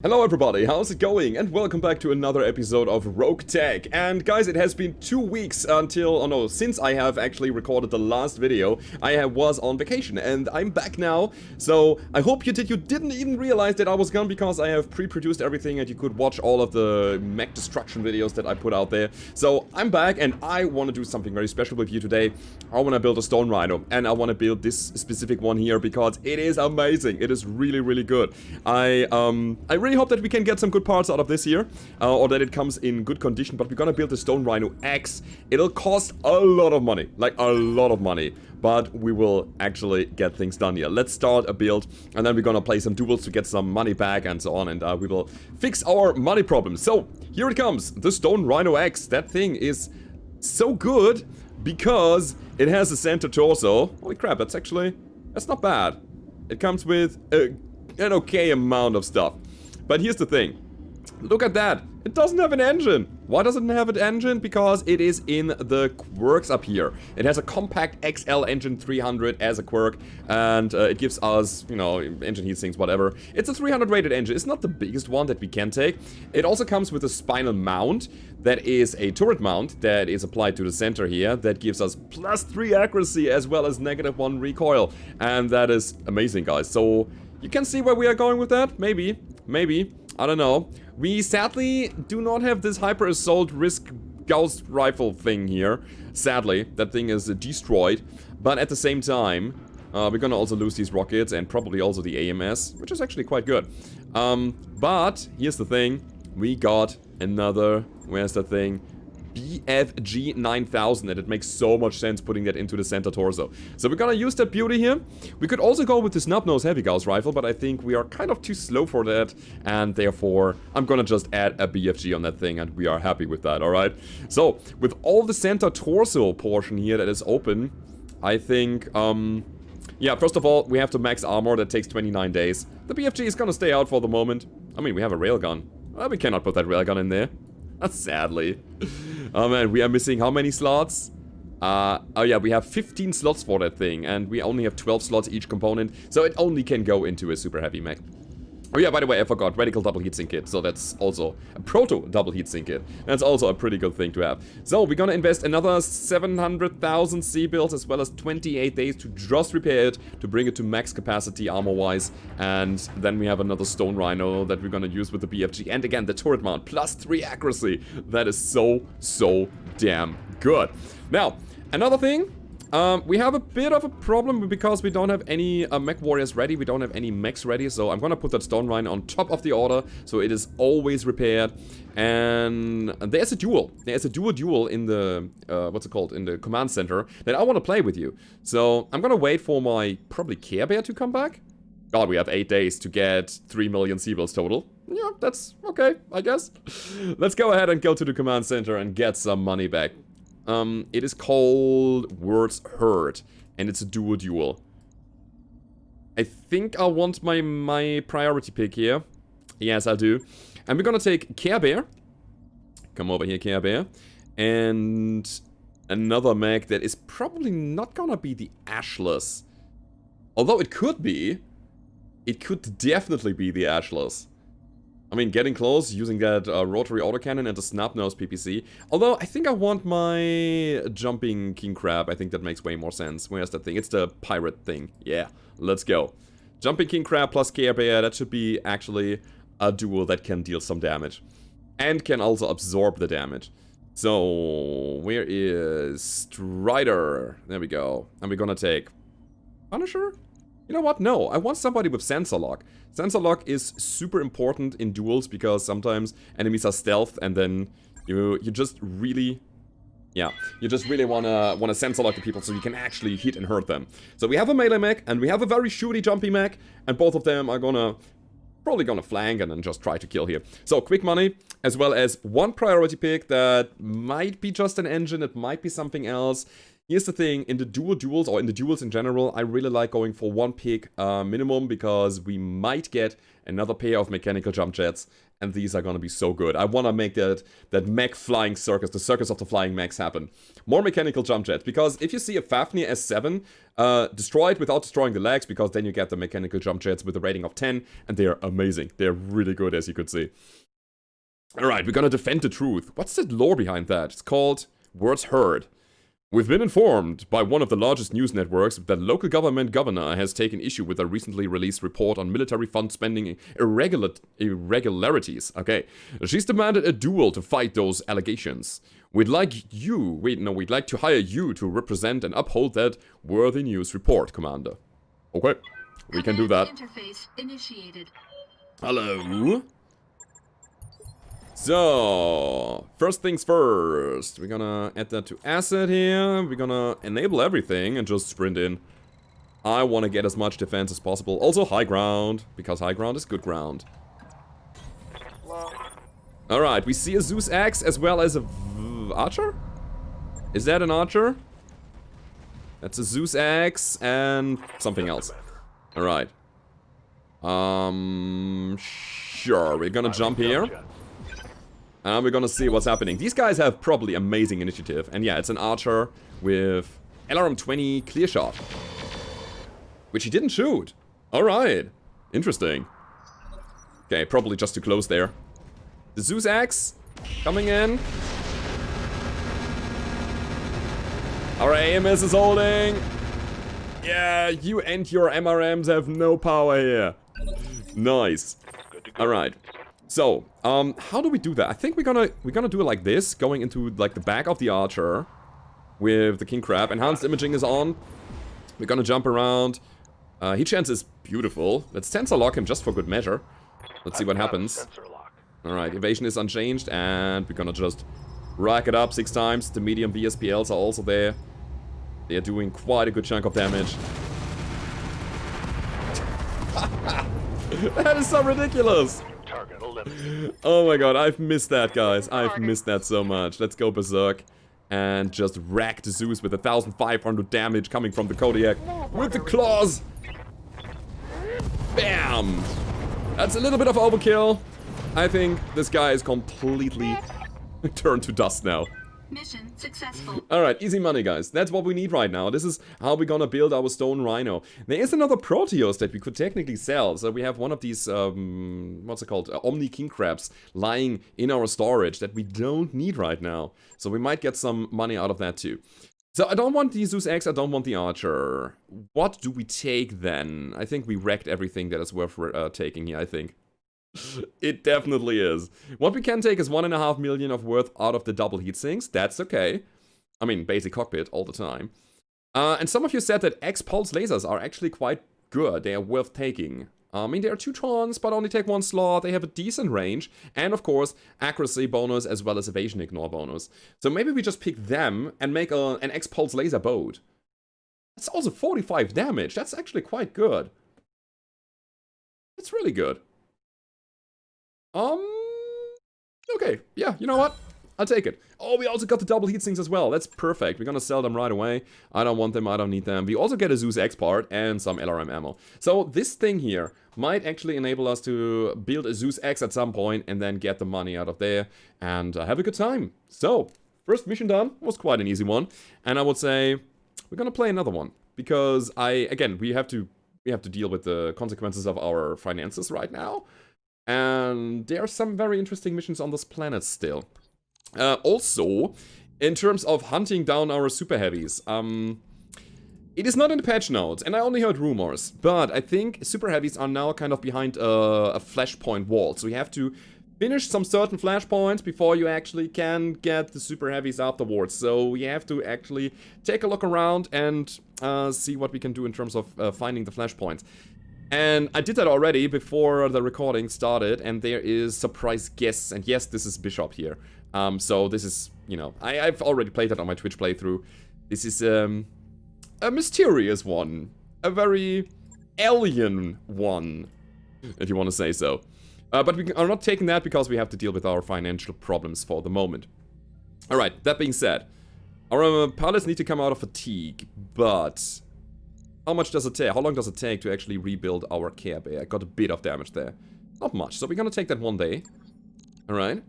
Hello everybody, how's it going? And welcome back to another episode of Roguetech. And guys, it has been 2 weeks since I have actually recorded the last video. I was on vacation and I'm back now. So I hope you didn't even realize that I was gone because I have pre-produced everything and you could watch all of the mech destruction videos that I put out there. So I'm back and I want to do something very special with you today. I want to build a stone rhino and I want to build this specific one here because it is amazing. It is really, really good. I really hope that we can get some good parts out of this here, or that it comes in good condition, but we're gonna build the Stone Rhino X. It'll cost a lot of money, like a lot of money, but we will actually get things done here. Let's start a build, and then we're gonna play some duels to get some money back and so on, and we will fix our money problems. So, here it comes, the Stone Rhino X. That thing is so good because it has a center torso. Holy crap, that's not bad. It comes with an okay amount of stuff. But here's the thing. Look at that. It doesn't have an engine. Why doesn't it have an engine? Because it is in the quirks up here. It has a compact XL engine 300 as a quirk. And it gives us, you know, engine heat sinks, whatever. It's a 300 rated engine. It's not the biggest one that we can take. It also comes with a spinal mount. That is a turret mount that is applied to the center here. That gives us +3 accuracy as well as -1 recoil. And that is amazing, guys. So you can see where we are going with that. Maybe, I don't know. We sadly do not have this Hyper Assault Risk Gauss rifle thing here. Sadly, that thing is destroyed. But at the same time, we're gonna also lose these rockets and probably also the AMS, which is actually quite good. But here's the thing. We got another, where's the thing? BFG 9000, and it makes so much sense putting that into the center torso. So we're gonna use that beauty here. We could also go with the snub-nose heavy Gauss rifle, but I think we are kind of too slow for that, and therefore I'm gonna just add a BFG on that thing, and we are happy with that, alright? So, with all the center torso portion here that is open, I think, yeah, first of all, we have the max armor that takes 29 days. The BFG is gonna stay out for the moment. I mean, we have a railgun. Well, we cannot put that railgun in there. Sadly. Oh man, we are missing how many slots? Oh yeah, we have 15 slots for that thing, and we only have 12 slots each component, so it only can go into a super heavy mech. Oh yeah, by the way, I forgot, radical double heatsink kit, so that's also a proto double heatsink kit. That's also a pretty good thing to have. So, we're gonna invest another 700,000 C-bills as well as 28 days to just repair it, to bring it to max capacity armor-wise, and then we have another Stone Rhino that we're gonna use with the BFG, and again, the turret mount, +3 accuracy. That is so damn good. Now, another thing, we have a bit of a problem because we don't have any mech warriors ready, we don't have any mechs ready, so I'm gonna put that Stone Rhino on top of the order, so it is always repaired. And there's a duel in the, what's it called, in the command center that I want to play with you. So I'm gonna wait for my, probably Care Bear to come back. God, we have 8 days to get 3 million C-bills total. Yeah, that's okay, I guess. Let's go ahead and go to the command center and get some money back. It is called Words Heard, and it's a duel. I think I want my priority pick here. Yes, I do. And we're gonna take Care Bear. Come over here, Care Bear. And another mech that is probably not gonna be the Ashless. Although it could be. It could definitely be the Ashless. I mean, getting close, using that rotary autocannon and the snub-nose PPC. Although, I think I want my jumping king crab. I think that makes way more sense. Where's that thing? It's the pirate thing. Yeah, let's go. Jumping king crab plus Care Bear, that should be actually a duel that can deal some damage. And can also absorb the damage. So, where is Strider? There we go. And we're gonna take Punisher? You know what? No, I want somebody with sensor lock. Sensor lock is super important in duels because sometimes enemies are stealth and then you just really, yeah, you just really wanna sensor lock the people so you can actually hit and hurt them. So we have a melee mech and we have a very shooty jumpy mech, and both of them are probably gonna flank and then just try to kill here. So quick money, as well as one priority pick that might be just an engine, it might be something else. Here's the thing, in the duels, or in the duels in general, I really like going for 1 pick minimum, because we might get another pair of mechanical jump jets, and these are gonna be so good. I wanna make that mech flying circus, the circus of the flying mechs happen. More mechanical jump jets, because if you see a Fafnir S7, destroy it without destroying the legs, because then you get the mechanical jump jets with a rating of 10, and they are amazing. They're really good, as you could see. Alright, we're gonna defend the truth. What's the lore behind that? It's called Words Heard. We've been informed by one of the largest news networks that local government governor has taken issue with a recently released report on military fund spending irregularities. Okay. She's demanded a duel to fight those allegations. We'd like to hire you to represent and uphold that worthy news report, Commander. Okay. We can do that. Interface initiated. Hello. So, first things first, we're gonna add that to asset here, we're gonna enable everything and just sprint in. I want to get as much defense as possible, also high ground, because high ground is good ground. Alright, we see a Zeus Axe as well as a Archer? Is that an Archer? That's a Zeus Axe and something else. Alright. Sure, we're gonna jump here. And we're gonna see what's happening. These guys have probably amazing initiative. And yeah, it's an Archer with LRM-20 clear shot. Which he didn't shoot. Alright. Interesting. Okay, probably just too close there. The Zeus Axe coming in. Our AMS is holding. Yeah, you and your MRMs have no power here. Nice. Alright. So, how do we do that? I think we're gonna do it like this, going into like the back of the Archer with the King Crab. Enhanced imaging is on. We're gonna jump around. Heat chance is beautiful. Let's tensor lock him just for good measure. Let's see what happens. Alright, evasion is unchanged, and we're gonna just rack it up 6 times. The medium VSPLs are also there. They're doing quite a good chunk of damage. That is so ridiculous! Oh my god, I've missed that, guys. I've missed that so much. Let's go berserk and just rack the Zeus with 1,500 damage coming from the Kodiak with the claws. Bam! That's a little bit of overkill. I think this guy is completely turned to dust now. Mission successful. Alright, easy money, guys. That's what we need right now. This is how we're gonna build our stone rhino. There is another Proteus that we could technically sell. So we have one of these, what's it called? Omni King Crabs lying in our storage that we don't need right now. So we might get some money out of that too. So I don't want the Zeus X, I don't want the Archer. What do we take then? I think we wrecked everything that is worth taking here, I think. It definitely is. What we can take is 1.5 million of worth out of the double heat sinks. That's okay. I mean, basic cockpit all the time. And some of you said that X-Pulse lasers are actually quite good. They are worth taking. I mean, they are 2 trons, but only take 1 slot. They have a decent range. And of course, accuracy bonus as well as evasion ignore bonus. So maybe we just pick them and make an X-Pulse laser boat. That's also 45 damage. That's actually quite good. It's really good. Okay, yeah, you know what? I'll take it. Oh, we also got the double heat sinks as well. That's perfect. We're gonna sell them right away. I don't want them, I don't need them. We also get a Zeus X part and some LRM ammo. So this thing here might actually enable us to build a Zeus X at some point and then get the money out of there and have a good time. So, first mission done. Was quite an easy one. And I would say we're gonna play another one. Because again, we have to deal with the consequences of our finances right now. And there are some very interesting missions on this planet still. Also, in terms of hunting down our super heavies, it is not in the patch notes, and I only heard rumors, but I think super heavies are now kind of behind a flashpoint wall. So you have to finish some certain flashpoints before you actually can get the super heavies afterwards. So you have to actually take a look around and see what we can do in terms of finding the flashpoints. And I did that already before the recording started, and there is surprise guests, and yes, this is Bishop here. So this is, you know, I've already played that on my Twitch playthrough. This is a mysterious one, a very alien one, if you want to say so. But we are not taking that because we have to deal with our financial problems for the moment. Alright, that being said, Our pilots need to come out of fatigue, but how much does it take? How long does it take to actually rebuild our care bay? I got a bit of damage there. Not much, so we're gonna take that one day. Alright.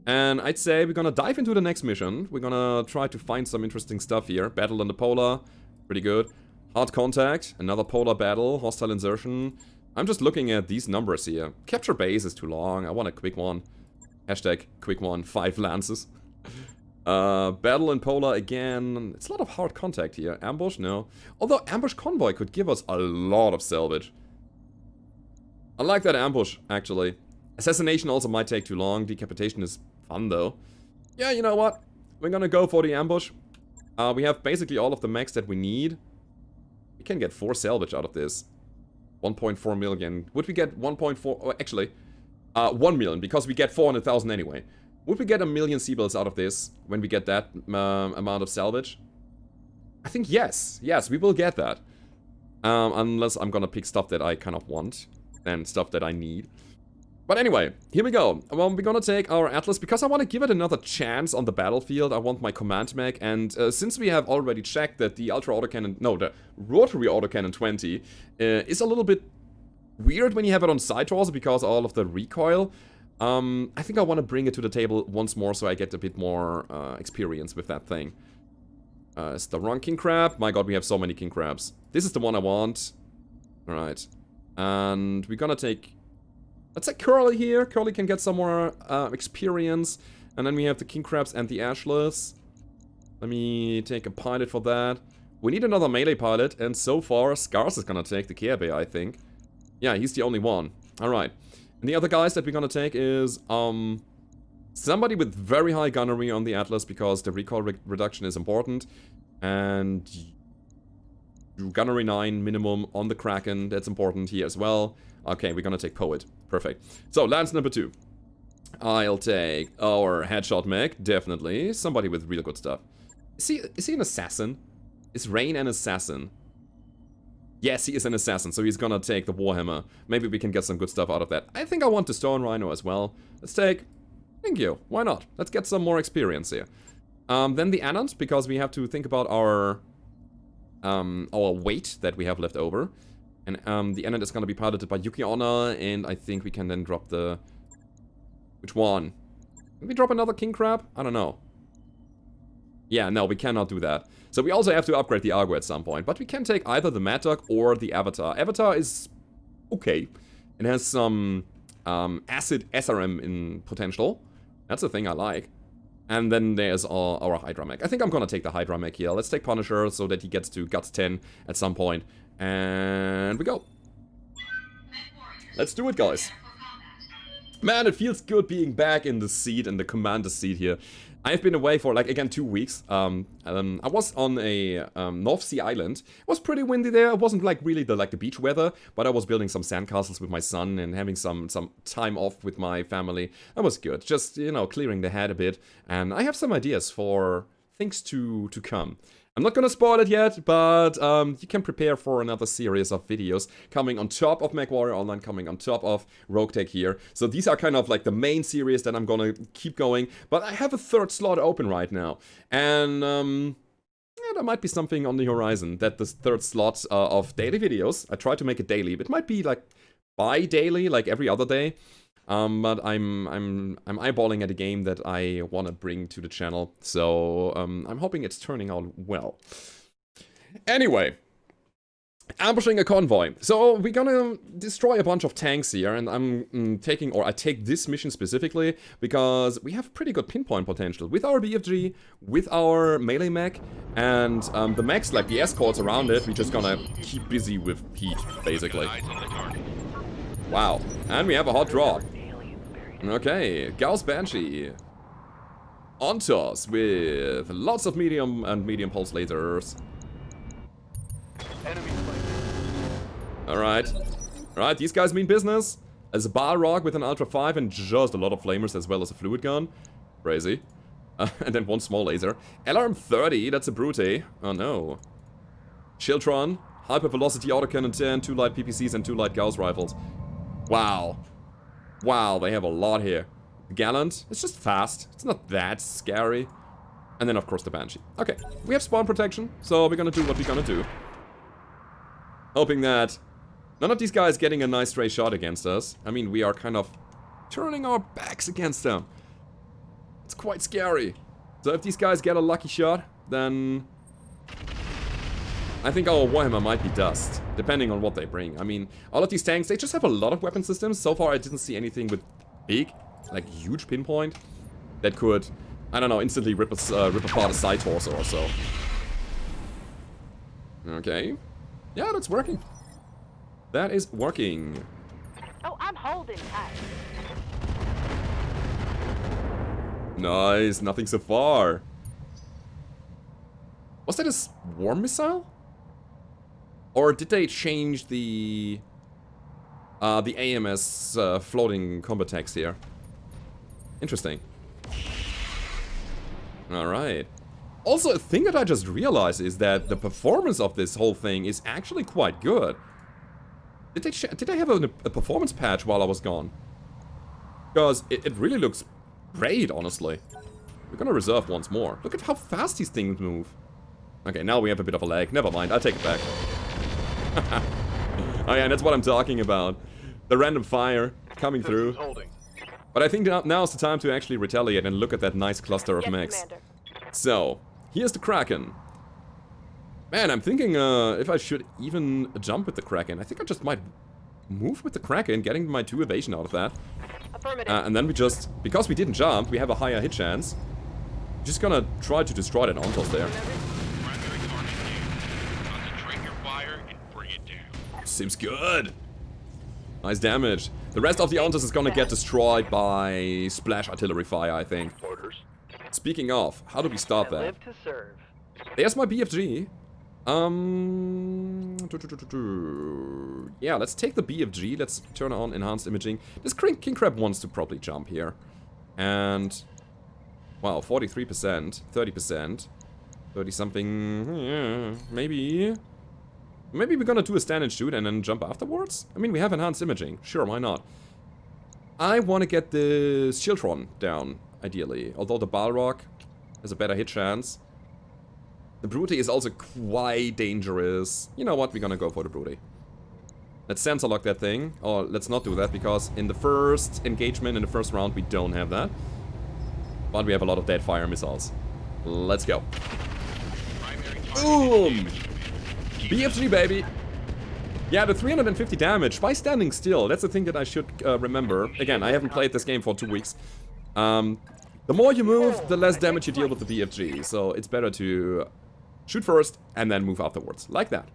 And I'd say we're gonna dive into the next mission. We're gonna try to find some interesting stuff here. Battle on the polar, pretty good. Hard contact, another polar battle, hostile insertion. I'm just looking at these numbers here. Capture base is too long, I want a quick one. Hashtag quick one, 5 lances. Battle in polar again. It's a lot of hard contact here. Ambush, no. Although ambush convoy could give us a lot of salvage. I like that ambush, actually. Assassination also might take too long. Decapitation is fun, though. Yeah, you know what? We're gonna go for the ambush. We have basically all of the mechs that we need. We can get 4 salvage out of this. 1.4 million. Would we get 1.4... Oh, actually, 1 million, because we get 400,000 anyway. Would we get 1 million seabells out of this when we get that amount of salvage? I think yes. Yes, we will get that. Unless I'm gonna pick stuff that I kind of want. And stuff that I need. But anyway, here we go. Well, we're gonna take our Atlas because I want to give it another chance on the battlefield. I want my command mech, and since we have already checked that the Ultra Autocannon, no, the Rotary Autocannon 20 is a little bit weird when you have it on side torso because all of the recoil. I think I want to bring it to the table once more so I get a bit more experience with that thing. It's the wrong king crab. My god, we have so many king crabs. This is the one I want. Alright. And we're gonna take... Let's say Curly here. Curly can get some more experience. And then we have the king crabs and the ashless. Let me take a pilot for that. We need another melee pilot. And so far, Scars is gonna take the care bay, I think. Yeah, he's the only one. Alright. And the other guys that we're gonna take is somebody with very high gunnery on the Atlas because the recoil reduction is important. And gunnery 9 minimum on the Kraken, that's important here as well. Okay, we're gonna take Poet. Perfect. So, lance number 2. I'll take our headshot mech, definitely. Somebody with real good stuff. Is he an assassin? Is Rain an assassin? Yes, he is an assassin, so he's gonna take the Warhammer. Maybe we can get some good stuff out of that. I think I want the Stone Rhino as well. Let's take... Thank you. Why not? Let's get some more experience here. Then the Anant, because we have to think about our weight that we have left over. And the Anant is gonna be piloted by Yuki Onna, and I think we can then drop the... Which one? Can we drop another King Crab? I don't know. Yeah, no, we cannot do that. So we also have to upgrade the Argo at some point. But we can take either the Mad Dog or the Avatar. Avatar is okay. It has some acid SRM in potential. That's a thing I like. And then there's our Hydra Mech. I think I'm gonna take the Hydra Mech here. Let's take Punisher so that he gets to Guts 10 at some point. And we go. Let's do it, guys. Man, it feels good being back in the seat, in the commander seat here. I've been away for, like, again, 2 weeks. I was on a North Sea island. It was pretty windy there. It wasn't, like, really the beach weather, but I was building some sandcastles with my son and having some time off with my family. That was good. Just, you know, clearing the head a bit. And I have some ideas for things to come. I'm not gonna spoil it yet, but you can prepare for another series of videos coming on top of MechWarrior Online, coming on top of Roguetech here. So these are kind of like the main series that I'm gonna keep going, but I have a 3rd slot open right now. And yeah, there might be something on the horizon that this 3rd slot of daily videos, I try to make it daily, but it might be like bi-daily, like every other day. But I'm eyeballing at a game that I want to bring to the channel, so I'm hoping it's turning out well. Anyway, ambushing a convoy. So we're gonna destroy a bunch of tanks here, and I take this mission specifically because we have pretty good pinpoint potential with our BFG, with our melee mech, and the mechs, like the escorts around it, we're just gonna keep busy with heat, basically. Wow, and we have a hot draw. Okay, Gauss Banshee. On toss with lots of medium and medium pulse lasers. Alright. Alright, these guys mean business. As a Balrog with an Ultra 5 and just a lot of flamers as well as a fluid gun. Crazy. And then 1 small laser. Alarm 30, that's a Brute. Oh no. Chiltron. Hyper Velocity Autocannon 10, 2 light PPCs and 2 light Gauss rifles. Wow. Wow, they have a lot here. Gallant, it's just fast. It's not that scary. And then, of course, the Banshee. Okay, we have spawn protection, so we're gonna do what we're gonna do. Hoping that none of these guys getting a nice stray shot against us. I mean, we are kind of turning our backs against them. It's quite scary. So if these guys get a lucky shot, then I think our Warhammer might be dust, depending on what they bring. I mean, all of these tanks, they just have a lot of weapon systems. So far, I didn't see anything with big, like huge pinpoint that could, I don't know, instantly rip apart a side torso or so. Okay. Yeah, that's working. That is working. Oh, I'm holding tight. Nice, nothing so far. Was that a swarm missile? Or did they change the AMS floating combat text here? Interesting. Alright. Also, a thing that I just realized is that the performance of this whole thing is actually quite good. Did they have a performance patch while I was gone? Because it really looks great, honestly. We're gonna reserve once more. Look at how fast these things move. Okay, now we have a bit of a lag. Never mind, I'll take it back. Oh yeah, that's what I'm talking about. The random fire coming through. But I think now is the time to actually retaliate and look at that nice cluster of mechs. So, here's the Kraken. Man, I'm thinking if I should even jump with the Kraken. I think I just might move with the Kraken, getting my 2 evasion out of that. And then we just, because we didn't jump, we have a higher hit chance. Just gonna try to destroy that Ontos there. Seems good. Nice damage. The rest of the Ontos is gonna get destroyed by splash artillery fire, I think. Speaking of, how do we start that? There's my BFG. Yeah, let's take the BFG. Let's turn on enhanced imaging. This King Crab wants to probably jump here. And wow, 43%, 30%, 30 something. Yeah, maybe we're gonna do a stand and shoot and then jump afterwards? I mean, we have enhanced imaging. Sure, why not? I want to get the Shieldron down, ideally. Although the Balrog has a better hit chance. The Brute is also quite dangerous. You know what? We're gonna go for the Brute. Let's sensor lock that thing. Or let's not do that, because in the first engagement, in the first round, we don't have that. But we have a lot of dead fire missiles. Let's go. Boom! BFG, baby! Yeah, the 350 damage by standing still. That's the thing that I should remember. Again, I haven't played this game for 2 weeks. The more you move, the less damage you deal with the BFG. So it's better to shoot first and then move afterwards. Like that.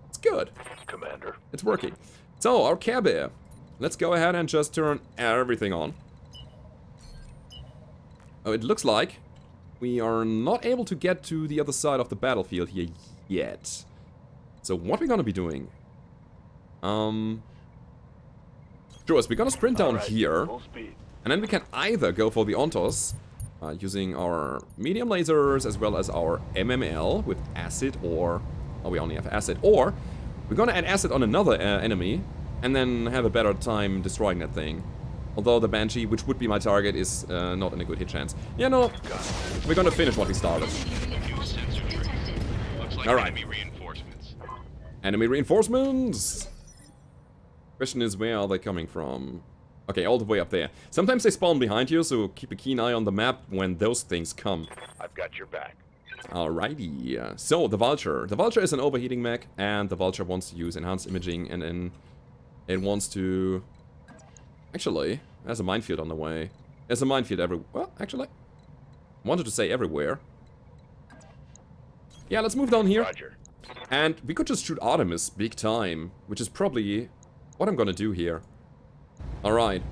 It's good. Commander. It's working. So, our Care Bear. Let's go ahead and just turn everything on. Oh, it looks like we are not able to get to the other side of the battlefield here yet. So what we're gonna be doing? Sure, so we're gonna sprint down here. And then we can either go for the Ontos, using our medium lasers as well as our MML with acid, or... oh, we only have acid. Or, we're gonna add acid on another enemy, and then have a better time destroying that thing. Although the Banshee, which would be my target, is not in a good hit chance. Yeah, no, we're gonna finish what we started. Alright. Enemy reinforcements! Question is, where are they coming from? Okay, all the way up there. Sometimes they spawn behind you, so keep a keen eye on the map when those things come. I've got your back. Alrighty. So, the Vulture. The Vulture is an overheating mech, and the Vulture wants to use enhanced imaging, and then it wants to... Actually, there's a minefield on the way. There's a minefield everywhere. Well, actually, I wanted to say everywhere. Yeah, let's move down here. Roger. And we could just shoot Artemis big time, which is probably what I'm gonna do here. Alright.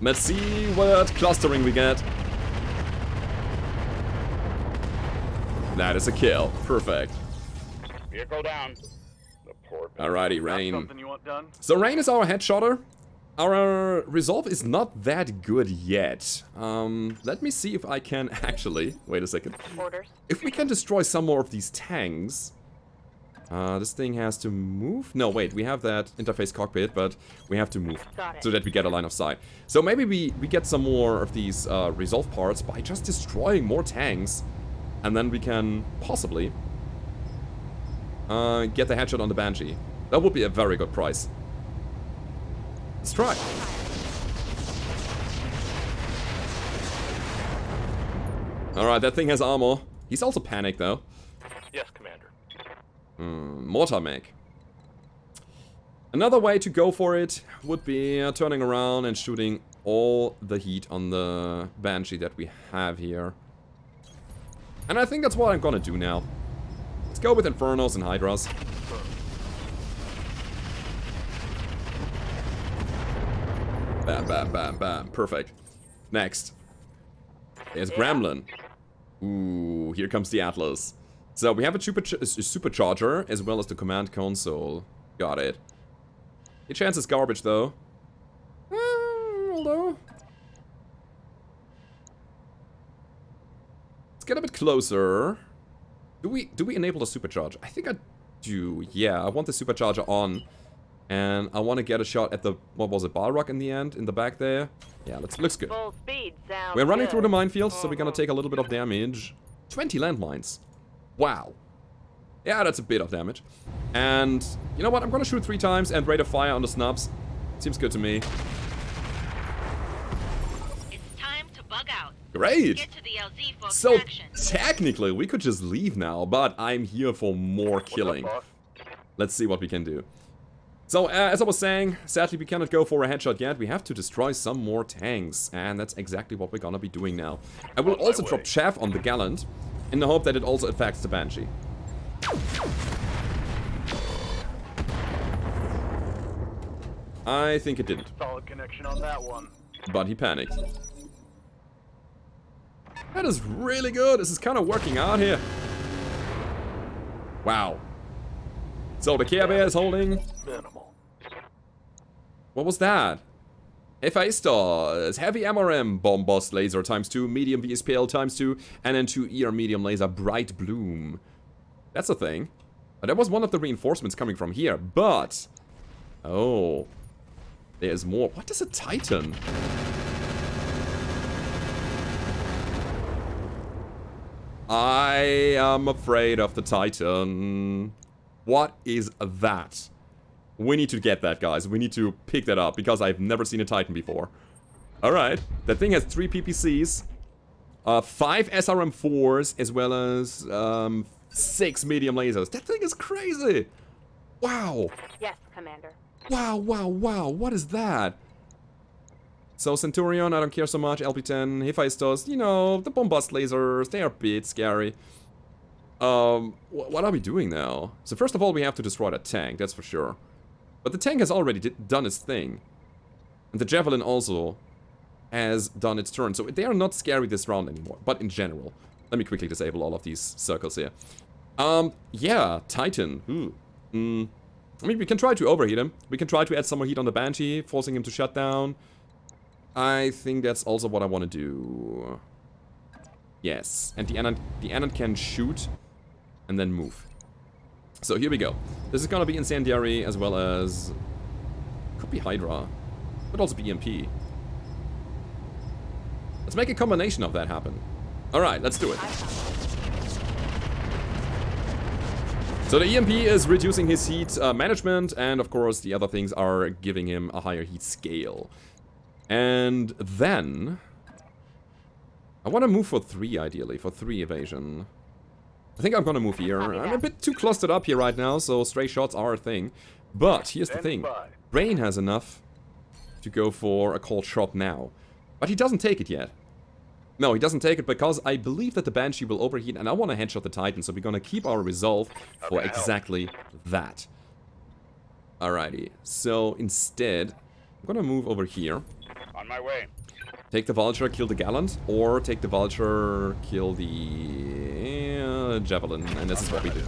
Let's see what clustering we get. That is a kill. Perfect. Vehicle down. The poor Alrighty, Rain. Something you want done? So Rain is our headshotter. Our resolve is not that good yet. Let me see if I can actually... wait a second. Orders. If we can destroy some more of these tanks... this thing has to move? No, wait, we have that interface cockpit, but we have to move so that we get a line of sight. So maybe we get some more of these resolve parts by just destroying more tanks And then we can possibly get the headshot on the Banshee. That would be a very good price. Let's try. Alright, that thing has armor. He's also panicked though. Yes, Commander. Mortar Mech. Another way to go for it would be turning around and shooting all the heat on the Banshee that we have here. And I think that's what I'm gonna do now. Let's go with Infernos and Hydras. Bam, bam, bam, bam. Perfect. Next. There's Gremlin. Ooh, here comes the Atlas. So we have a supercharger as well as the command console. Got it. Your chance is garbage though. Although. Let's get a bit closer. Do we enable the supercharger? I think I do. Yeah, I want the supercharger on. And I want to get a shot at the, what was it, Balrog in the end, in the back there. Yeah, looks good. Full speed sounds We're running good. through the minefield, so we're gonna take a little bit of damage. 20 landmines. Wow. Yeah, that's a bit of damage. And you know what? I'm gonna shoot 3 times and rate of fire on the snubs. Seems good to me. It's time to bug out. Great! Get to the LZ for So extraction. technically, we could just leave now, but I'm here for more killing. What's up, Let's see what we can do. So, as I was saying, sadly we cannot go for a headshot yet. We have to destroy some more tanks, and that's exactly what we're gonna be doing now. I will also drop chaff on the Gallant, in the hope that it also affects the Banshee. I think it didn't, Solid connection on that one. but he panicked. That is really good. This is kind of working out here. Wow. So the Care Bear is holding. Minimal. What was that? Hephaestus, heavy MRM, bomb boss laser ×2, medium VSPL ×2, and then 2 ER medium laser, bright bloom. That's a thing. That was one of the reinforcements coming from here, but... Oh. There's more. What is a Titan? I am afraid of the Titan. What is that? We need to get that, guys. We need to pick that up, because I've never seen a Titan before. Alright. That thing has 3 PPCs, 5 SRM4s, as well as 6 medium lasers. That thing is crazy! Wow! Yes, Commander. Wow, wow, wow. What is that? So, Centurion, I don't care so much. LP10, Hephaestus, you know, the bombast lasers, they are a bit scary. What are we doing now? So first of all, we have to destroy that tank, that's for sure. But the tank has already done its thing. And the Javelin also has done its turn. So they are not scary this round anymore, but in general. Let me quickly disable all of these circles here. Yeah, Titan. I mean, we can try to overheat him. We can try to add some more heat on the Banshee, forcing him to shut down. I think that's also what I want to do. Yes, and the Annon can shoot and then move. So here we go. This is gonna be Incendiary as well as... Could be Hydra. Could also be EMP. Let's make a combination of that happen. Alright, let's do it. So the EMP is reducing his heat management, and of course the other things are giving him a higher heat scale. And then... I want to move for 3, ideally, for 3 evasion. I think I'm gonna move here. I'm a bit too clustered up here right now, so stray shots are a thing. But here's the thing. Rain has enough to go for a cold shot now. But he doesn't take it yet. No, he doesn't take it because I believe that the Banshee will overheat, and I want to headshot the Titan, so we're gonna keep our resolve for exactly that. Alrighty, so instead, I'm gonna move over here. On my way. Take the Vulture, kill the Gallant, or take the Vulture, kill the Javelin, and this is what we do.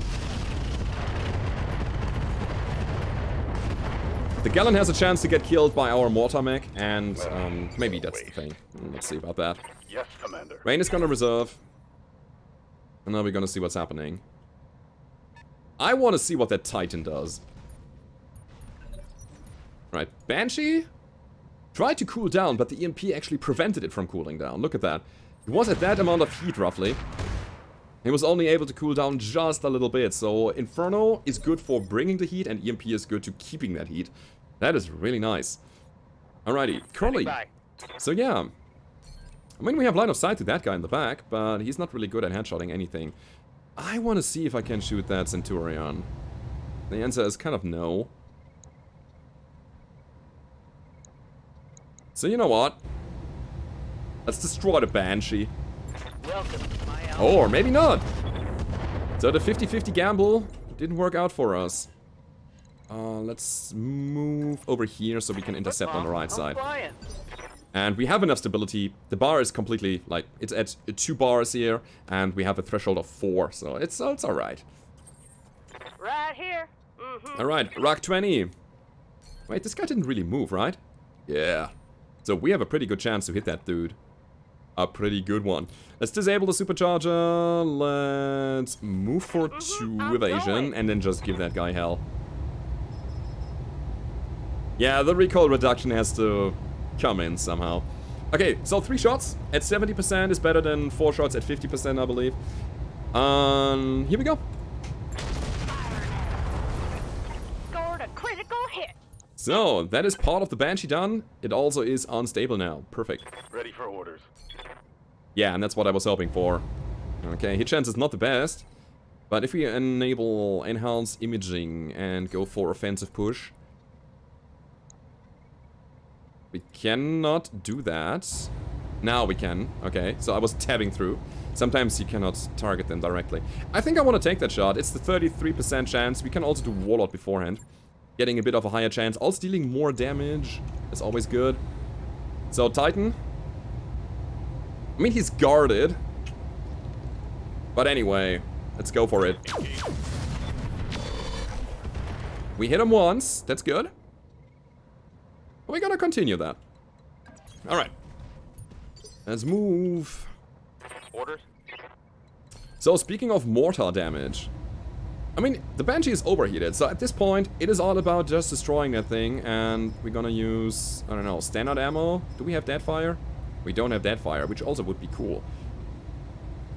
The Gallant has a chance to get killed by our Mortar Mech, and maybe that's the thing. Let's see about that. Yes, Commander. Rain is gonna reserve. And now we're gonna see what's happening. I want to see what that Titan does. Right, Banshee tried to cool down, but the EMP actually prevented it from cooling down. Look at that. It was at that amount of heat, roughly. He was only able to cool down just a little bit, so Inferno is good for bringing the heat, and EMP is good to keeping that heat. That is really nice. Alrighty, Curly. So yeah. I mean, we have line of sight to that guy in the back, but he's not really good at headshotting anything. I want to see if I can shoot that Centurion. The answer is kind of no. So you know what? Let's destroy the Banshee. Welcome to my house. Or maybe not. So the 50-50 gamble didn't work out for us. Let's move over here so we can intercept on the right side. And we have enough stability. The bar is completely, like, it's at 2 bars here, and we have a threshold of 4, so it's alright. Right here. Alright, Rock 20. Wait, this guy didn't really move, right? Yeah. So we have a pretty good chance to hit that dude. A pretty good one. Let's disable the supercharger. Let's move for 2 evasion, and then just give that guy hell. Yeah, the recoil reduction has to come in somehow. Okay, so 3 shots at 70% is better than 4 shots at 50%, I believe. Here we go. Scored a critical hit. So, that is part of the Banshee done. It also is unstable now. Perfect. Ready for orders. Yeah, and that's what I was hoping for. Okay, hit chance is not the best. But if we enable enhanced imaging and go for offensive push... We cannot do that. Now we can. Okay, so I was tabbing through. Sometimes you cannot target them directly. I think I want to take that shot. It's the 33% chance. We can also do Warlord beforehand. Getting a bit of a higher chance. Also dealing more damage. Is always good. So, Titan. I mean, he's guarded. But anyway, let's go for it. We hit him once. That's good. We're gonna continue that. Alright. Let's move. Orders? So, speaking of mortar damage. I mean, the Banshee is overheated, so at this point, it is all about just destroying that thing, and we're gonna use, I don't know, standard ammo? Do we have Deadfire? We don't have Deadfire, which also would be cool.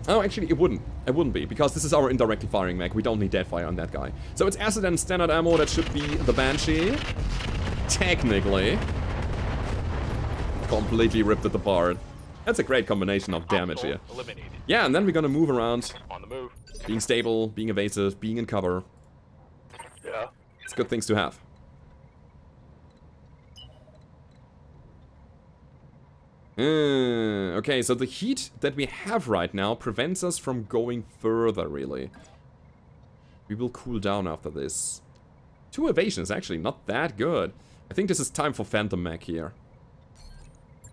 Oh, actually, it wouldn't. It wouldn't be, because this is our indirectly firing mech. We don't need Deadfire on that guy. So it's acid and standard ammo. That should be the Banshee. Technically. Completely ripped it apart. That's a great combination of damage here. Eliminated. Yeah, and then we're gonna move around. On the move. Being stable, being evasive, being in cover. Yeah. It's good things to have. Okay, so the heat that we have right now prevents us from going further, really. We will cool down after this. 2 evasion is actually not that good. I think this is time for Phantom Mech here.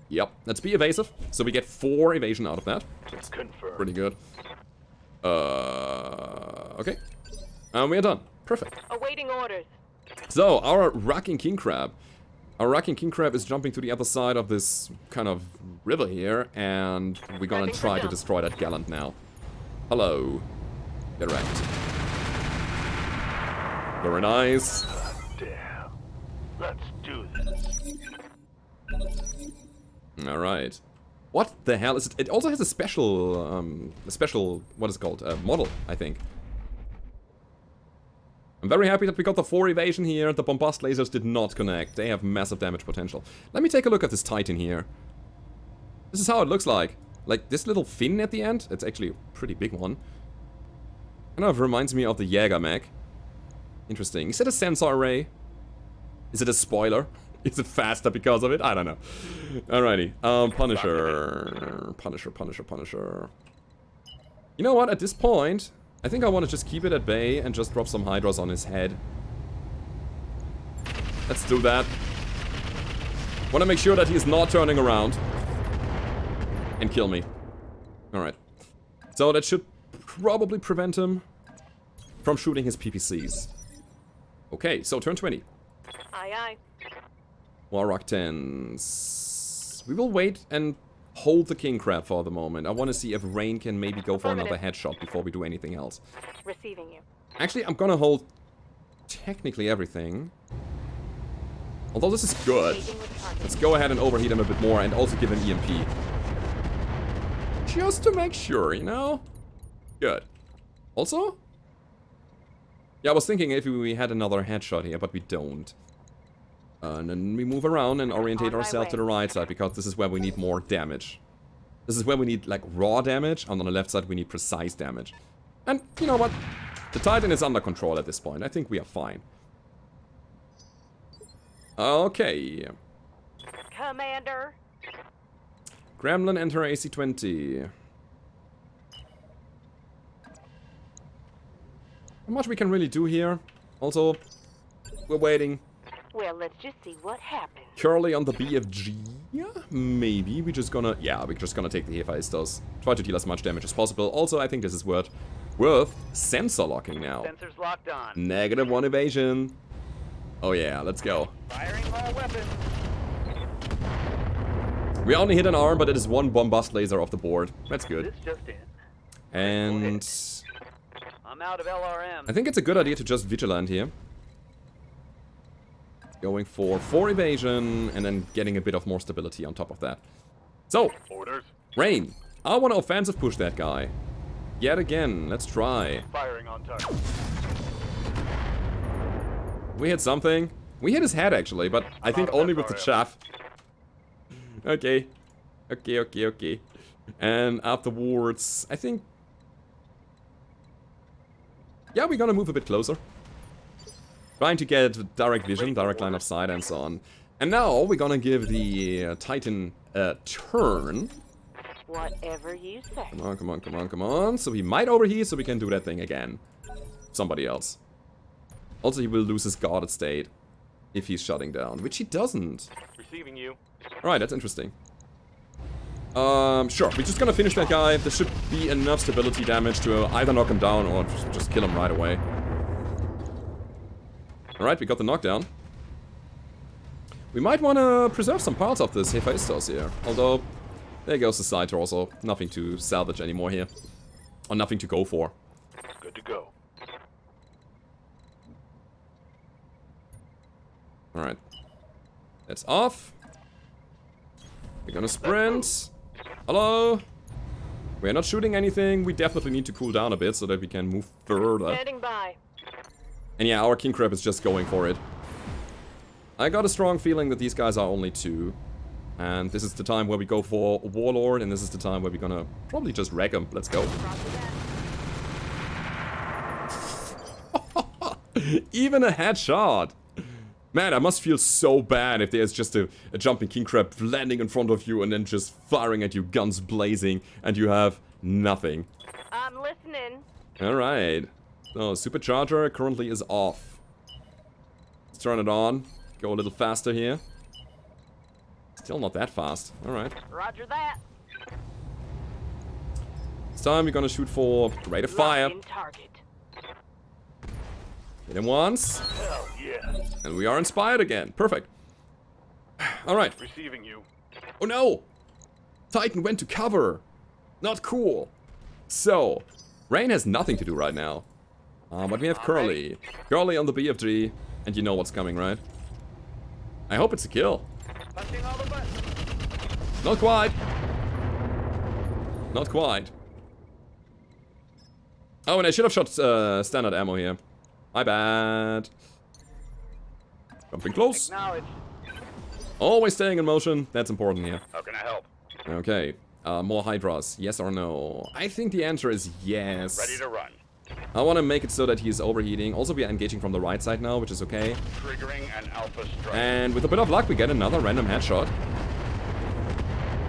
Yep, let's be evasive. So we get 4 evasion out of that. It's confirmed. Pretty good. Okay. And we are done. Perfect. Awaiting orders. So, our Rocking King Crab. Our Rocking King Crab is jumping to the other side of this kind of river here, and we're gonna try to destroy that Gallant now. Hello. Get wrecked. Very nice. Damn. Let's do this. Alright. What the hell is it? It also has a special, what is it called? Model, I think. I'm very happy that we got the 4 evasion here. The bombast lasers did not connect. They have massive damage potential. Let me take a look at this Titan here. This is how it looks like. Like, this little fin at the end. It's actually a pretty big one. Kind of reminds me of the Jäger mech. Interesting. Is it a sensor array? Is it a spoiler? Is it faster because of it? I don't know. Alrighty. Punisher. Punisher. You know what? At this point, I think I want to just keep it at bay and just drop some Hydras on his head. Let's do that. Want to make sure that he's not turning around. And kill me. Alright. So that should probably prevent him from shooting his PPCs. Okay, so turn 20. Aye, aye. Warrock 10s. We will wait and hold the King Crab for the moment. I want to see if Rain can maybe go for another headshot before we do anything else. Receiving you. Actually, I'm gonna hold technically everything. Although this is good. Let's go ahead and overheat him a bit more and also give him EMP. Just to make sure, you know? Good. Also? Yeah, I was thinking if we had another headshot here, but we don't. And then we move around and orientate On my ourselves to way. the right side, because this is where we need more damage. This is where we need, like, raw damage, and on the left side we need precise damage. And, you know what? The Titan is under control at this point. I think we are fine. Okay. Commander. Gremlin, enter AC-20. Not much we can really do here. Also, we're waiting. Well, let's just see what happens. Curly on the BFG? Yeah, maybe. We're just gonna take the Hephaestus. Try to deal as much damage as possible. Also, I think this is worth sensor locking now. Sensors locked on. -1 evasion. Oh yeah, let's go. Firing all weapons. We only hit an arm, but it is 1 bombast laser off the board. That's good. This just in. And I'm out of LRM. I think it's a good idea to just Vigilant here. Going for 4 evasion, and then getting a bit of more stability on top of that. So, Orders. Rain, I want to offensive push that guy. Yet again, let's try. Firing on target. We hit something. We hit his head actually, but I think only with the chaff. Okay. Okay. And afterwards, I think... yeah, we're gonna move a bit closer. Trying to get direct vision, direct line of sight, and so on. And now we're gonna give the Titan a turn. Whatever you say. Come on. So he might overheat, so we can do that thing again. Somebody else. Also, he will lose his guarded state if he's shutting down, which he doesn't. Receiving you. Alright, that's interesting. Sure, we're just gonna finish that guy. There should be enough stability damage to either knock him down or just kill him right away. Alright, we got the knockdown. We might want to preserve some parts of this Hephaestus here. Although, there goes the side torso. Nothing to salvage anymore here. Or nothing to go for. Good to go. Alright. That's off. We're gonna sprint. Hello? We're not shooting anything. We definitely need to cool down a bit so that we can move further. Standing by. And yeah, our king crab is just going for it. I got a strong feeling that these guys are only 2. And this is the time where we go for Warlord, and this is the time where we're gonna probably just wreck him. Let's go. Even a headshot! Man, I must feel so bad if there's just a jumping king crab landing in front of you and then just firing at you, guns blazing, and you have nothing. I'm listening. Alright. So, supercharger currently is off. Let's turn it on. Go a little faster here. Still not that fast. Alright. Roger that. This time we're gonna shoot for rate of fire. Lock in target. Hit him once. Hell yeah. And we are inspired again. Perfect. Alright. Receiving you. Oh no! Titan went to cover. Not cool. So, Rain has nothing to do right now. But we have Curly. Curly on the BFG. And you know what's coming, right? I hope it's a kill. Punching all the buttons. Not quite. Not quite. Oh, and I should have shot standard ammo here. My bad. Jumping close. Acknowledge. Always staying in motion. That's important here. How can I help? Okay. More Hydras. Yes or no? I think the answer is yes. Ready to run. I want to make it so that he's overheating. Also, we are engaging from the right side now, which is okay. Triggering an alpha strike. And with a bit of luck, we get another random headshot.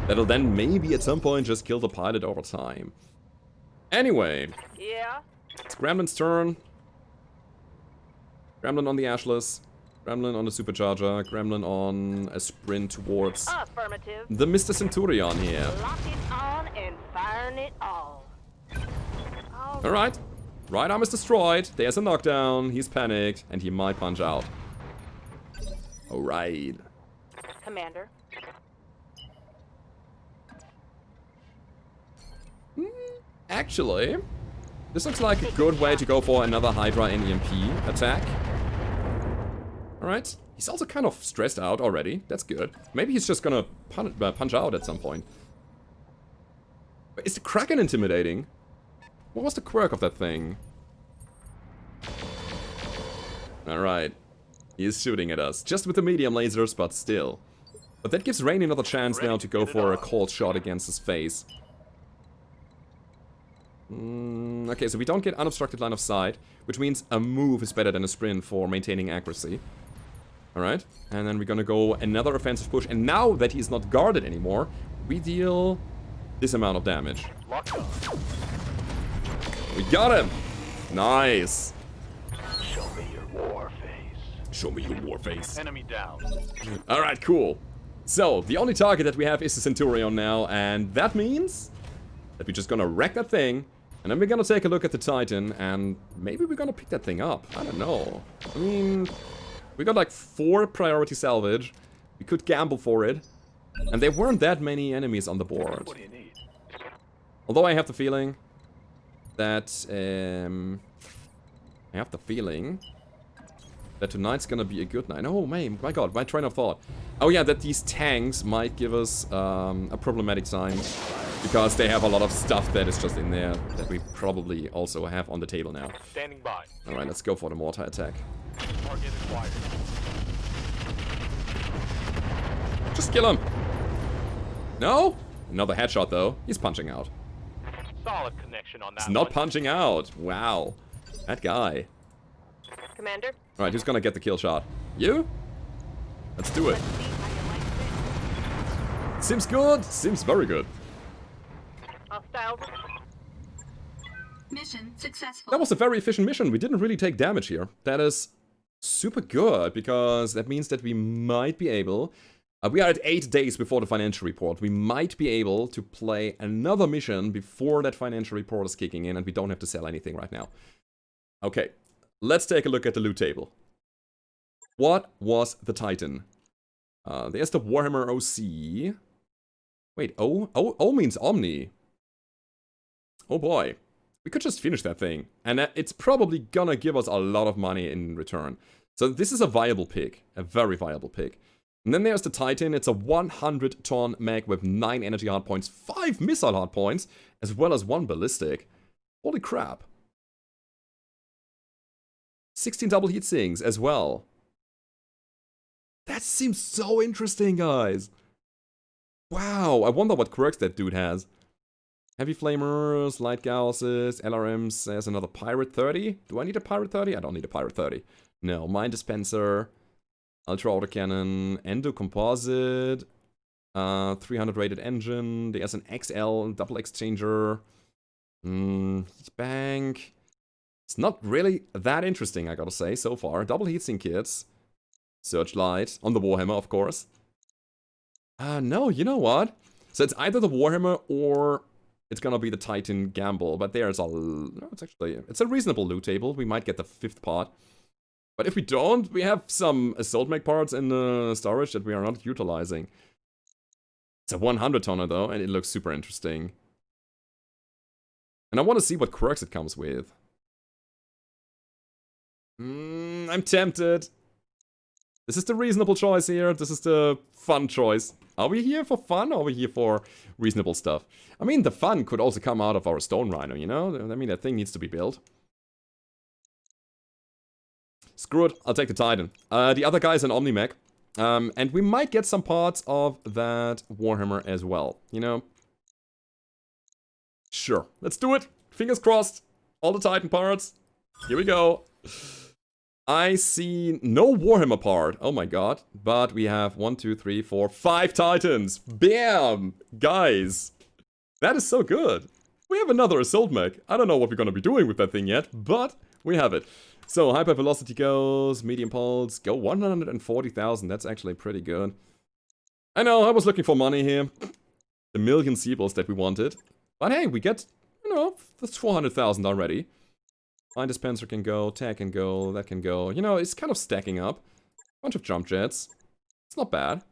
That'll then maybe at some point just kill the pilot over time. Anyway. Yeah. It's Gremlin's turn. Gremlin on the Ashless. Gremlin on the Supercharger. Gremlin on a sprint towards Affirmative. the Mr. Centurion here. Lock it on and firing it all. Alright. Right arm is destroyed. There's a knockdown. He's panicked. And he might punch out. Alright. Commander. Actually, this looks like a good way to go for another Hydra in EMP attack. Alright. He's also kind of stressed out already. That's good. Maybe he's just gonna punch out at some point. But is the Kraken intimidating? What was the quirk of that thing? Alright. He is shooting at us. Just with the medium lasers, but still. But that gives Rain another chance now to go for a cold shot against his face. Okay, so we don't get unobstructed line of sight, which means a move is better than a sprint for maintaining accuracy. Alright, and then we're gonna go another offensive push, and now that he's not guarded anymore, we deal this amount of damage. Locked on. We got him! Nice! Show me your war face. Show me your war face. Enemy down. Alright, cool. So, the only target that we have is the Centurion now, and that means that we're just gonna wreck that thing, and then we're gonna take a look at the Titan, and maybe we're gonna pick that thing up. I don't know. I mean, we got like 4 priority salvage. We could gamble for it. And there weren't that many enemies on the board. What do you need? Although I have the feeling that, tonight's gonna be a good night. Oh man, my god, my train of thought. Oh yeah, that these tanks might give us a problematic sign. Because they have a lot of stuff that is just in there that we probably also have on the table now. Standing by. Alright, let's go for the mortar attack. Target acquired. Just kill him! No? Another headshot though. He's punching out. Solid connection on that He's not one. punching out. Wow. That guy. Commander, Alright, who's gonna get the kill shot? You? Let's do it. let's see how you like it. Seems good. Seems very good. Hostile. Mission successful. That was a very efficient mission. We didn't really take damage here. That is super good, because that means that we might be able... we are at 8 days before the financial report. We might be able to play another mission before that financial report is kicking in, and we don't have to sell anything right now. Okay, let's take a look at the loot table. What was the Titan? There's the Warhammer OC. Wait, O means Omni. Oh boy. We could just finish that thing. And it's probably gonna give us a lot of money in return. So this is a viable pick. A very viable pick. And then there's the Titan. It's a 100-ton mech with 9 energy hardpoints, 5 missile hardpoints, as well as 1 ballistic. Holy crap. 16 double heat sinks as well. That seems so interesting, guys. Wow, I wonder what quirks that dude has. Heavy flamers, light gases, LRMs, there's another Pirate 30. Do I need a Pirate 30? I don't need a Pirate 30. No, Mine Dispenser, Ultra Autocannon, Endo Composite, 300 rated engine, there's an XL double exchanger, heat bank. It's not really that interesting, I gotta say, so far. Double heatsink kits, searchlight, on the Warhammer, of course. No, you know what? So it's either the Warhammer or it's gonna be the Titan gamble, but there's a... No, it's a reasonable loot table. We might get the 5th part. But if we don't, we have some assault mech parts in the storage that we are not utilizing. It's a 100-tonner though, and it looks super interesting. And I want to see what quirks it comes with. I'm tempted. This is the reasonable choice here. This is the fun choice. Are we here for fun, or are we here for reasonable stuff? I mean, the fun could also come out of our Stone Rhino, you know? I mean, that thing needs to be built. Screw it, I'll take the Titan. The other guy is an Omni Mech. And we might get some parts of that Warhammer as well, you know? Sure, let's do it. Fingers crossed. All the Titan parts. Here we go. I see no Warhammer part. Oh my god. But we have 1, 2, 3, 4, 5 Titans. Bam! Guys. That is so good. We have another assault mech. I don't know what we're gonna be doing with that thing yet, but we have it. So, hyper velocity goes, medium pulse, go 140,000. That's actually pretty good. I know, I was looking for money here. The million Seaballs that we wanted. But hey, we get, you know, that's 400,000 already. Mine Dispenser can go, tag can go, that can go. You know, it's kind of stacking up. Bunch of jump jets. It's not bad.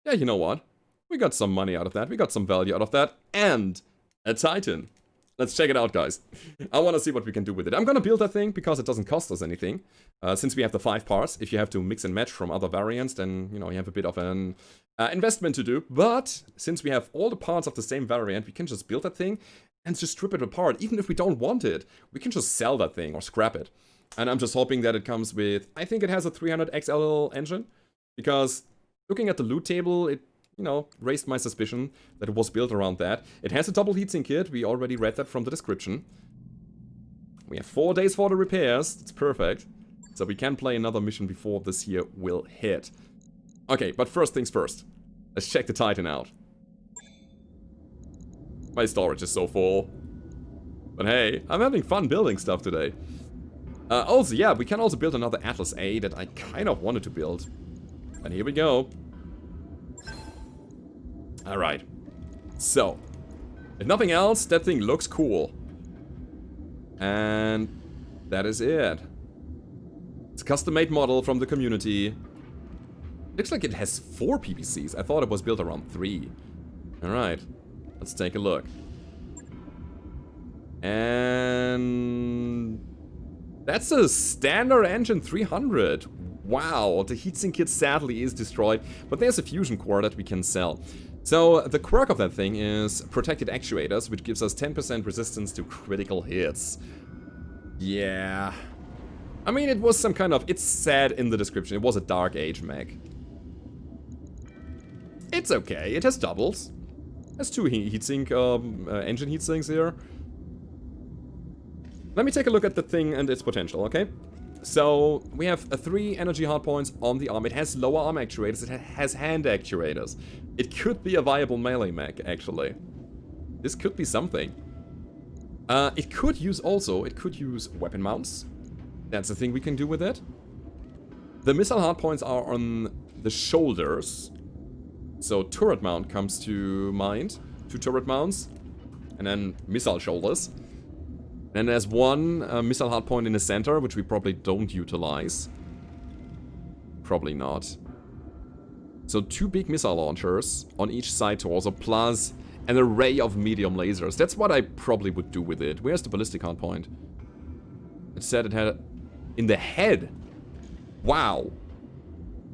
Yeah, you know what? We got some money out of that. We got some value out of that. And a Titan. Let's check it out, guys. I want to see what we can do with it. I'm gonna build that thing because it doesn't cost us anything. Since we have the 5 parts, if you have to mix and match from other variants, then, you know, you have a bit of an investment to do. But since we have all the parts of the same variant, we can just build that thing. and just strip it apart. Even if we don't want it, we can just sell that thing or scrap it. And I'm just hoping that it comes with, I think it has a 300 XL engine, because looking at the loot table, it, you know, raised my suspicion that it was built around that. It has a double heatsink kit, we already read that from the description. We have 4 days for the repairs, it's perfect. So we can play another mission before this year will hit. Okay, but first things first. Let's check the Titan out. My storage is so full. But hey, I'm having fun building stuff today. Also, yeah, we can also build another Atlas A that I kind of wanted to build. And here we go. Alright. So, if nothing else, that thing looks cool. And that is it. It's a custom-made model from the community. Looks like it has 4 PPCs. I thought it was built around 3. Alright. Let's take a look. And that's a standard engine 300. Wow, the heatsink kit sadly is destroyed, but there's a fusion core that we can sell. So the quirk of that thing is protected actuators, which gives us 10% resistance to critical hits. Yeah. I mean, it was some kind of, it said in the description, it was a Dark Age mech. It's okay, it has doubles. It has 2 heatsink, engine heatsinks here. Let me take a look at the thing and its potential, okay? So, we have 3 energy hardpoints on the arm. It has lower arm actuators, it has hand actuators. It could be a viable melee mech, actually. This could be something. It could use weapon mounts. That's the thing we can do with it. The missile hardpoints are on the shoulders. So turret mount comes to mind. 2 turret mounts. And then missile shoulders. And there's 1 missile hardpoint in the center, which we probably don't utilize. Probably not. So 2 big missile launchers on each side torso, plus an array of medium lasers. That's what I probably would do with it. Where's the ballistic hardpoint? It said it had... in the head. Wow.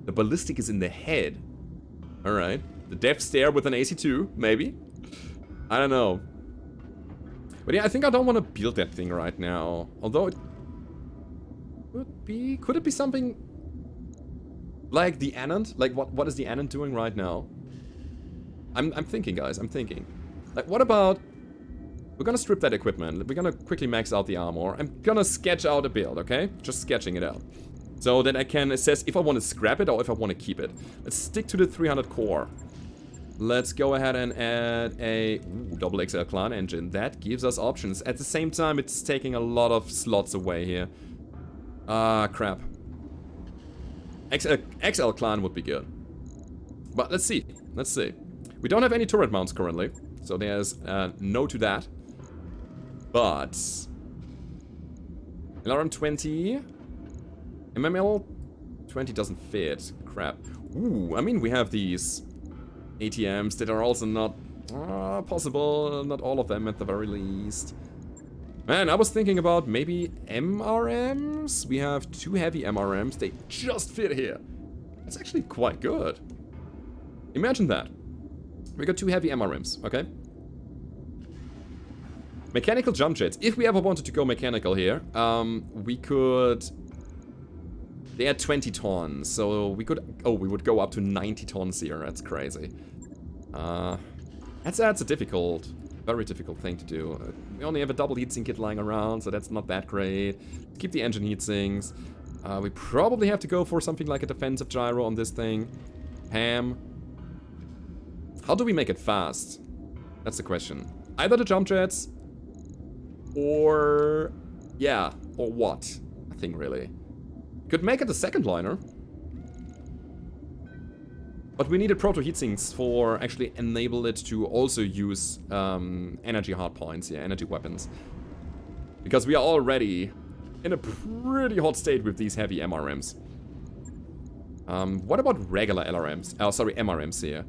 The ballistic is in the head. Alright. The Death Stare with an AC2, maybe? I don't know. But yeah, I think I don't want to build that thing right now. Although it could be... could it be something like the Anant? Like, what is the Anant doing right now? I'm thinking, guys. I'm thinking. Like, what about... we're gonna strip that equipment. We're gonna quickly max out the armor. I'm gonna sketch out a build, okay? Just sketching it out. So that I can assess if I want to scrap it or if I want to keep it. Let's stick to the 300 core. Let's go ahead and add a double XL clan engine. That gives us options. At the same time, it's taking a lot of slots away here. Ah, crap. XL clan would be good. But let's see. Let's see. We don't have any turret mounts currently. So there's no to that. But... LRM-20... MML-20 doesn't fit. Crap. Ooh, I mean, we have these... ATMs that are also not possible, not all of them at the very least. Man, I was thinking about maybe MRMs? We have 2 heavy MRMs, they just fit here. That's actually quite good. Imagine that. We got 2 heavy MRMs, okay? Mechanical jump jets. If we ever wanted to go mechanical here, we could... They are 20 tons, so we could... oh, we would go up to 90 tons here. That's crazy. That's a difficult, very difficult thing to do. We only have a double heatsink kit lying around, so that's not that great. Keep the engine heatsinks. We probably have to go for something like a defensive gyro on this thing. Ham. How do we make it fast? That's the question. Either the jump jets, or... yeah, or what? Nothing really. Could make it a second liner. But we needed proto heatsinks for actually enable it to also use energy hardpoints, yeah, energy weapons. Because we are already in a pretty hot state with these heavy MRMs. What about regular LRMs? Oh, sorry, MRMs here.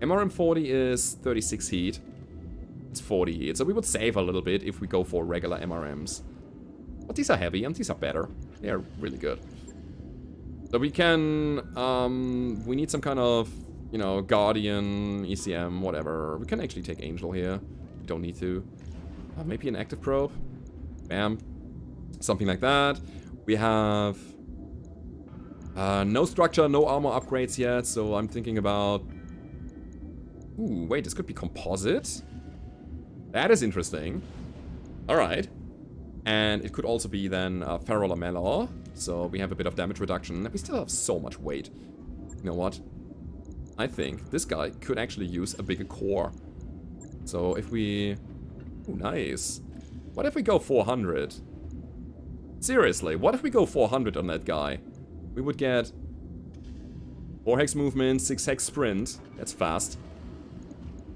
MRM 40 is 36 heat. It's 40 heat, so we would save a little bit if we go for regular MRMs. But these are heavy and these are better. They are really good. So we can, we need some kind of, you know, Guardian, ECM, whatever. We can actually take Angel here. We don't need to. Maybe an active probe. Bam. Something like that. We have no structure, no armor upgrades yet, so I'm thinking about... Ooh, wait, this could be composite? That is interesting. Alright. And it could also be then ferro lamellar, so we have a bit of damage reduction. We still have so much weight. You know what? I think this guy could actually use a bigger core. So if we... Ooh, nice. What if we go 400? Seriously, what if we go 400 on that guy? We would get 4 hex movement, 6 hex sprint. That's fast.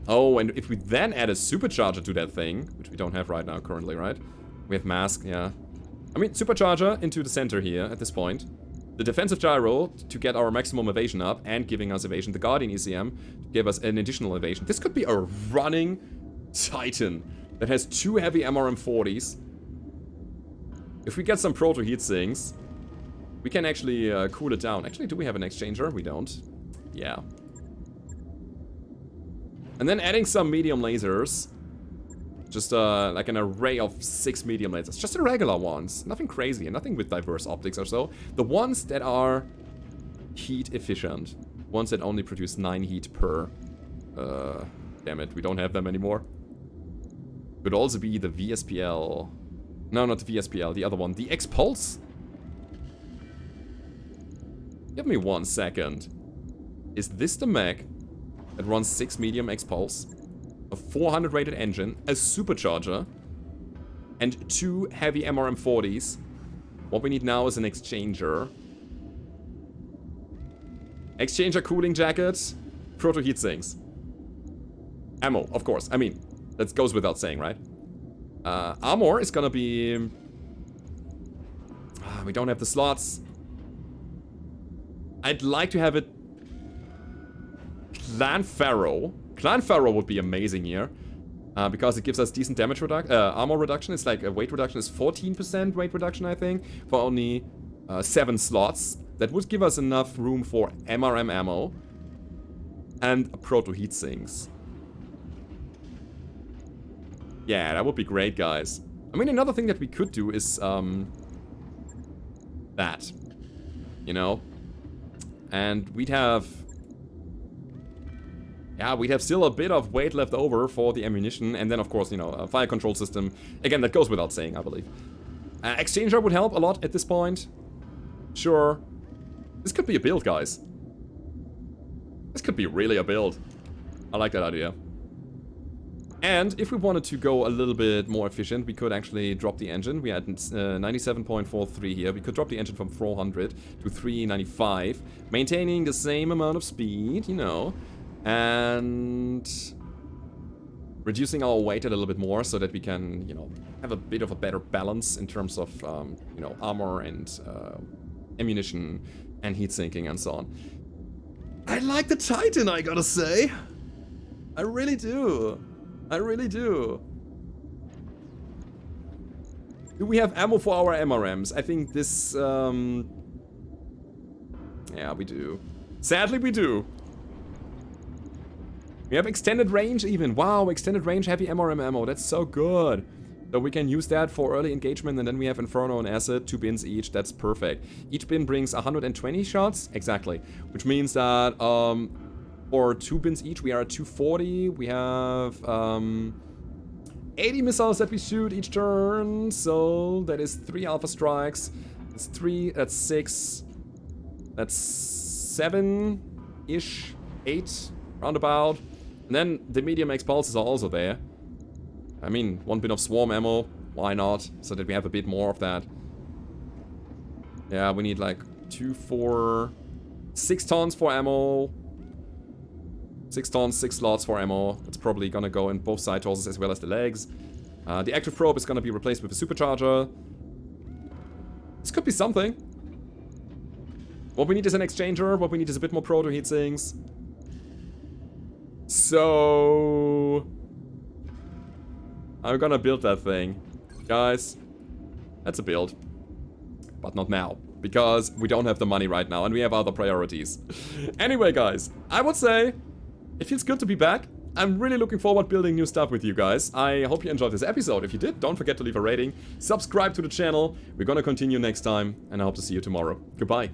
Oh, and if we then add a supercharger to that thing, which we don't have right now currently, right? We have mask, yeah. I mean, supercharger into the center here at this point. The defensive gyro to get our maximum evasion up and giving us evasion. The Guardian ECM to give us an additional evasion. This could be a running Titan that has 2 heavy MRM40s. If we get some proto heat sinks, we can actually cool it down. Actually, do we have an exchanger? We don't. Yeah. And then adding some medium lasers. Just like an array of 6 medium lasers. Just the regular ones. Nothing crazy and nothing with diverse optics or so. The ones that are heat efficient. Ones that only produce 9 heat per... damn it, we don't have them anymore. Could also be the VSPL. No, not the VSPL, the other one. The X-Pulse? Give me 1 second. Is this the mech that runs 6 medium X-Pulse? A 400 rated engine, a supercharger, and 2 heavy MRM40s. What we need now is an exchanger. Exchanger cooling jacket, proto heat sinks. Ammo, of course. I mean, that goes without saying, right? Armor is gonna be... we don't have the slots. I'd like to have it... Clan Pharaoh. Clan Pharaoh would be amazing here. Because it gives us decent damage armor reduction. It's like a weight reduction is 14% weight reduction, I think. For only 7 slots. That would give us enough room for MRM ammo. And proto heat sinks. Yeah, that would be great, guys. I mean, another thing that we could do is, that. You know? And we'd have... Yeah, we'd have still a bit of weight left over for the ammunition. And then, of course, you know, a fire control system. Again, that goes without saying, I believe. Exchanger would help a lot at this point. Sure. This could be a build, guys. This could be really a build. I like that idea. And if we wanted to go a little bit more efficient, we could actually drop the engine. We had 97.43 here. We could drop the engine from 400 to 395, maintaining the same amount of speed, you know, and reducing our weight a little bit more so that we can, you know, have a bit of a better balance in terms of, you know, armor and ammunition and heat sinking and so on. I like the Titan, I gotta say. I really do. I really do. Do we have ammo for our MRMs? I think this, yeah, we do. Sadly, we do. We have extended range even. Wow, extended range heavy MRM ammo. That's so good. So we can use that for early engagement, and then we have Inferno and Acid, 2 bins each. That's perfect. Each bin brings 120 shots. Exactly. Which means that, for 2 bins each, we are at 240. We have 80 missiles that we shoot each turn. So that is 3 Alpha Strikes. That's 3, that's 6. That's 7-ish. 8, roundabout. And then the medium X-Pulses are also there. I mean, 1 bin of Swarm ammo. Why not? So that we have a bit more of that. Yeah, we need like 2, 4, 6 tons for ammo. 6 tons, 6 slots for ammo. That's probably gonna go in both side torsos as well as the legs. The active probe is gonna be replaced with a supercharger. This could be something. What we need is an exchanger. What we need is a bit more proto heat sinks. So... I'm gonna build that thing. Guys, that's a build. But not now. Because we don't have the money right now and we have other priorities. Anyway, guys, I would say... It feels good to be back. I'm really looking forward building new stuff with you guys. I hope you enjoyed this episode. If you did, don't forget to leave a rating, subscribe to the channel. We're gonna continue next time, and I hope to see you tomorrow. Goodbye.